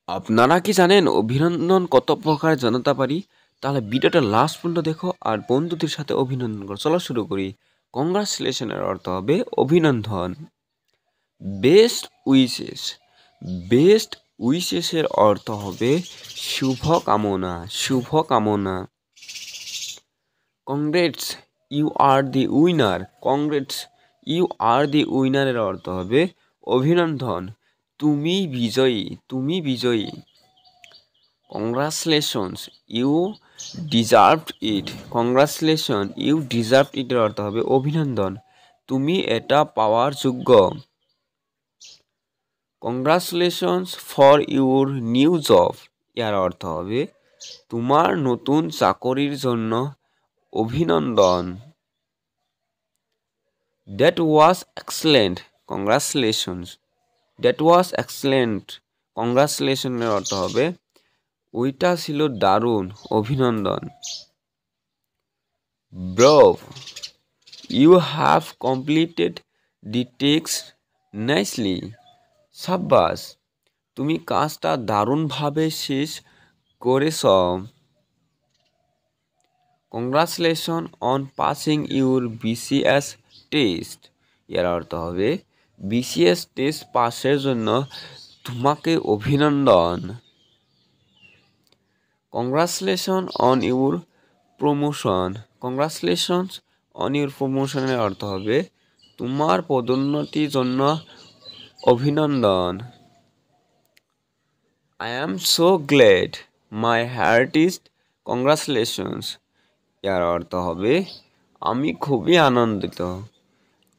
আপনারা কি জানেন অভিনন্দন কত প্রকার জানাতে পারি? তাহলে ভিডিওটা লাস্ট পর্যন্ত দেখো আর বন্ধুদের সাথে অভিনন্দন করো। চলো শুরু করি। কংগ্রাচুলেশনের অর্থ হবে অভিনন্দন। বেস্ট উইশেস, বেস্ট উইশেসের অর্থ হবে শুভ কামনা, শুভ কামনা। Congrats, you are the winner, congrats, you are the উইনারের অর্থ হবে অভিনন্দন, তুমি বিজয়ী, তুমি বিজয়ী। Congratulations, you deserved it, congratulation, you deserved ইটের অর্থ হবে অভিনন্দন, তুমি এটা পাওয়ার যোগ্য। Congratulations for your new job, এর অর্থ হবে তোমার নতুন চাকরির জন্য অভিনন্দন। That was excellent, congratulations, that was excellent, কংগ্রাচুলেশনের অর্থ হবে ওইটা ছিল দারুণ, অভিনন্দন। Bravo, you have completed the text nicely, সাব্বাস, তুমি কাজটা দারুণভাবে শেষ করেছ। Congratulation on passing your BCS test, এর অর্থ হবে বিসিএস টেস্ট পাসের জন্য তোমাকে অভিনন্দন। Congratulation on your promotion, congratulations on your প্রমোশনের অর্থ হবে তোমার পদোন্নতির জন্য অভিনন্দন। I am so glad my heartiest congratulations, এর অর্থ হবে আমি খুবই আনন্দিত,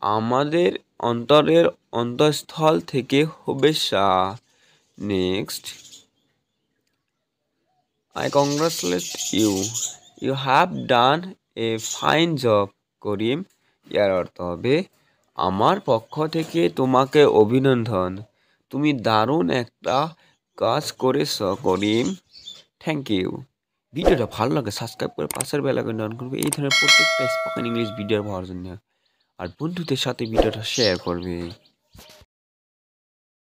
আমাদের অন্তরের অন্তঃস্থল থেকে শুভেচ্ছা। Next, I congratulate you, you have done a fine job করিম, এর অর্থ হবে আমার পক্ষ থেকে তোমাকে অভিনন্দন, তুমি দারুণ একটা কাজ করেছ করিম, থ্যাংক ইউ। ভিডিওটা ভালো লাগে সাবস্ক্রাইব করে পাশের বেল আইকনটা অন করবে এই ধরনের প্রত্যেকটা স্পোকেন ইংলিশ ভিডিও পাওয়ার জন্য, আর বন্ধুদের সাথে ভিডিওটা শেয়ার করবে।